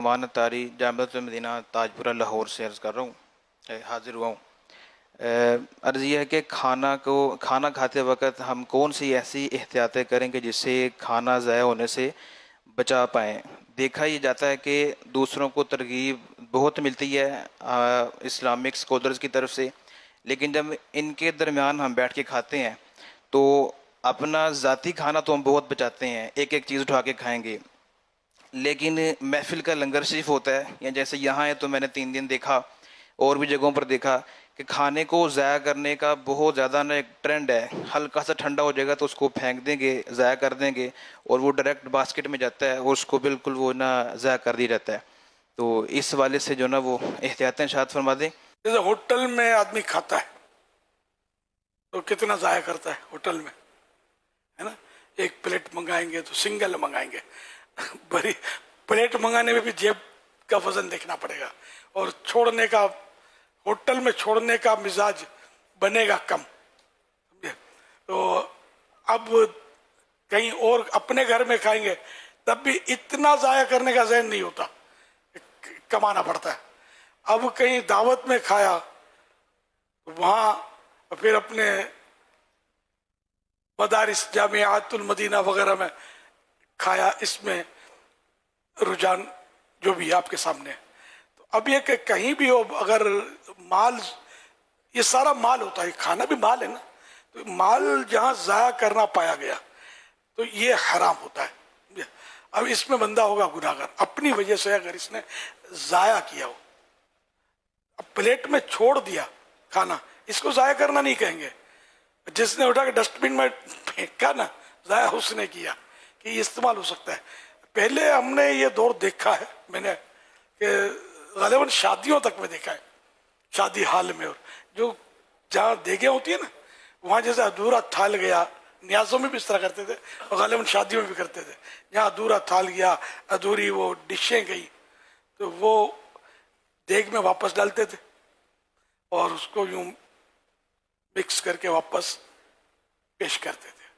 मान तारी जामत मदीना ताजपुरा लाहौर से अर्ज़ कर रहा हूँ, हाजिर हुआ हूँ। अर्ज़ यह है कि खाना खाते वक्त हम कौन सी ऐसी एहतियातें करें कि जिससे खाना ज़ाया होने से बचा पाएँ। देखा ये जाता है कि दूसरों को तरगीब बहुत मिलती है इस्लामिक स्कॉलर्स की तरफ से, लेकिन जब इनके दरमियान हम बैठ के खाते हैं तो अपना ज़ाती खाना तो हम बहुत बचाते हैं, एक एक चीज़ उठा के खाएंगे, लेकिन महफिल का लंगर शरीफ होता है, या जैसे यहाँ है तो मैंने 3 दिन देखा और भी जगहों पर देखा कि खाने को ज़ाया करने का बहुत ज़्यादा ना एक ट्रेंड है। हल्का सा ठंडा हो जाएगा तो उसको फेंक देंगे, ज़ाया कर देंगे, और वो डायरेक्ट बास्केट में जाता है और उसको बिल्कुल वो ना ज़ाया कर दी रहता है। तो इस वाले से जो ना वो एहतियातें शायद फरमा दें। जैसे होटल में आदमी खाता है तो कितना ज़ाया करता है होटल में, है ना। एक प्लेट मंगाएंगे तो सिंगल मंगाएंगे, बड़ी प्लेट मंगाने में भी जेब का वजन देखना पड़ेगा, और छोड़ने का, होटल में छोड़ने का मिजाज बनेगा कम। तो अब कहीं और अपने घर में खाएंगे तब भी इतना ज़ाया करने का ज़हन नहीं होता, कमाना पड़ता है। अब कहीं दावत में खाया तो वहाँ फिर अपने मदारिस जामियातुल मदीना वगैरह में खाया, इसमें रुझान जो भी आपके सामने है। तो अब ये कि कहीं भी हो, अगर माल, ये सारा माल होता है, खाना भी माल है ना, तो माल जहाँ ज़ाया करना पाया गया तो ये हराम होता है। अब इसमें बंदा होगा गुनाहगार अपनी वजह से, अगर इसने ज़ाया किया हो, अब प्लेट में छोड़ दिया खाना, इसको ज़ाया करना नहीं कहेंगे। जिसने उठा के डस्टबिन में फेंका ना, ज़ाया उसने किया कि ये इस्तेमाल हो सकता है। पहले हमने ये दौर देखा है मैंने कि ग़ालिबन शादियों तक में देखा है, शादी हाल में, और जो जहाँ देगे होती है ना, वहाँ जैसे अधूरा थाल गया, न्याज़ों में भी इस तरह करते थे और ग़ालिबन शादियों में भी करते थे, जहाँ अधूरा थाल गया, अधूरी वो डिशें गई, तो वो देग में वापस डालते थे और उसको यूं मिक्स करके वापस पेश करते थे।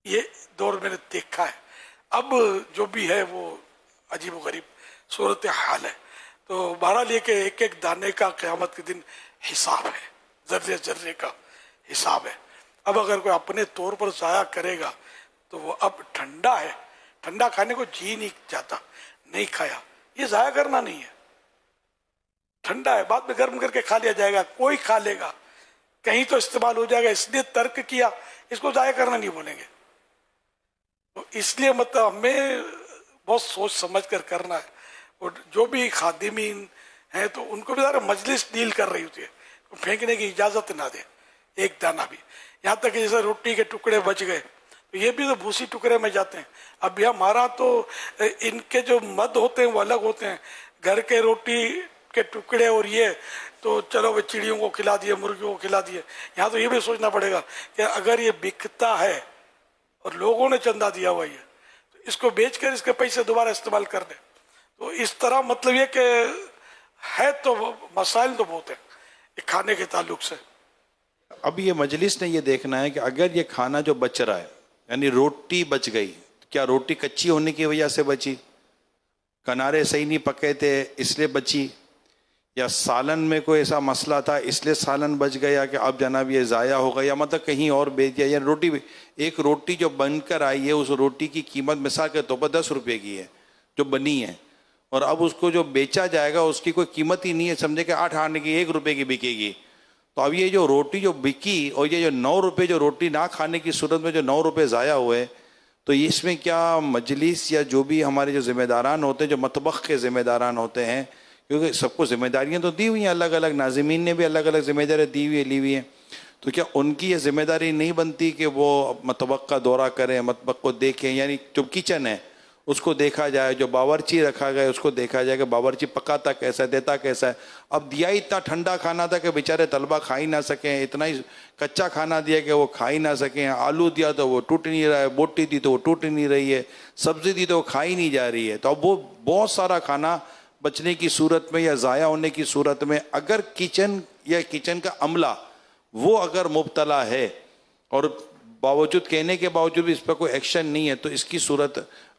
ये दौर मैंने देखा है। अब जो भी है वो अजीब व गरीब सूरत हाल है। तो बहरहाल ये कि एक एक दाने का क़यामत के दिन हिसाब है, जर्रे जर्रे का हिसाब है। अब अगर कोई अपने तौर पर ज़ाया करेगा तो वो, अब ठंडा है, ठंडा खाने को जी नहीं जाता, नहीं खाया, ये ज़ाया करना नहीं है। ठंडा है, बाद में गर्म करके खा लिया जाएगा, कोई खा लेगा, कहीं तो इस्तेमाल हो जाएगा, इसलिए तर्क किया, इसको ज़ाया करना नहीं बोलेंगे। तो इसलिए मतलब हमें बहुत सोच समझ कर करना है। और जो भी खादिमीन हैं तो उनको भी ज़रा मजलिस डील कर रही होती है, तो फेंकने की इजाज़त ना दे एक दाना भी। यहाँ तक कि जैसे रोटी के टुकड़े बच गए तो ये भी तो भूसी टुकड़े में जाते हैं। अब हमारा तो इनके जो मद होते हैं वो अलग होते हैं, घर के रोटी के टुकड़े और ये तो चलो वे चिड़ियों को खिला दिए, मुर्गियों को खिला दिए। यहाँ तो ये भी सोचना पड़ेगा कि अगर ये बिकता है और लोगों ने चंदा दिया हुआ है तो इसको बेचकर इसके पैसे दोबारा इस्तेमाल कर दें। तो इस तरह मतलब ये कि है तो मसाइल तो बहुत है खाने के ताल्लुक से। अब ये मजलिस ने ये देखना है कि अगर ये खाना जो बच रहा है, यानी रोटी बच गई, क्या रोटी कच्ची होने की वजह से बची, किनारे सही नहीं पके थे इसलिए बची, या सालन में कोई ऐसा मसला था इसलिए सालन बच गया कि अब जनाब ये ज़ाया हो गया, मतलब कहीं और बेच दिया। या रोटी, एक रोटी जो बनकर आई है उस रोटी की कीमत मिसाल के तौर पर 10 रुपये की है जो बनी है, और अब उसको जो बेचा जाएगा उसकी कोई कीमत ही नहीं है, समझे कि 8 आने की 1 रुपये की बिकेगी। तो अब ये जो रोटी जो बिकी और ये जो 9 रुपये जो रोटी ना खाने की सूरत में जो 9 रुपये ज़ाया हुए, तो इसमें क्या मजलिस या जो भी हमारे जो ज़िम्मेदारान होते हैं, जो मतबख़ के ज़िम्मेदारान होते हैं, क्योंकि सबको ज़िम्मेदारियाँ तो दी हुई हैं, अलग अलग नाज़िमीन ने भी अलग अलग ज़िम्मेदारियाँ ली हुई हैं, तो क्या उनकी ये ज़िम्मेदारी नहीं बनती कि वो मतबख़ का दौरा करें, मतबख़ को देखें, यानी जो किचन है उसको देखा जाए, जो बावर्ची रखा गया उसको देखा जाए कि बावर्ची पकाता कैसा है, देता कैसा है। अब दिया इतना ठंडा खाना था कि बेचारे तलबा खा ही ना सकें, इतना ही कच्चा खाना दिया कि वो खा ही ना सकें। आलू दिया तो वो टूट नहीं रहा है, बोटी दी तो वो टूट नहीं रही है, सब्ज़ी दी तो वो खा ही नहीं जा रही है। तो अब वो बहुत सारा खाना बचने की सूरत में या ज़ाया होने की सूरत में अगर किचन या किचन का अमला वो अगर मुब्तला है और बावजूद कहने के बावजूद भी इस पर कोई एक्शन नहीं है, तो इसकी सूरत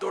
2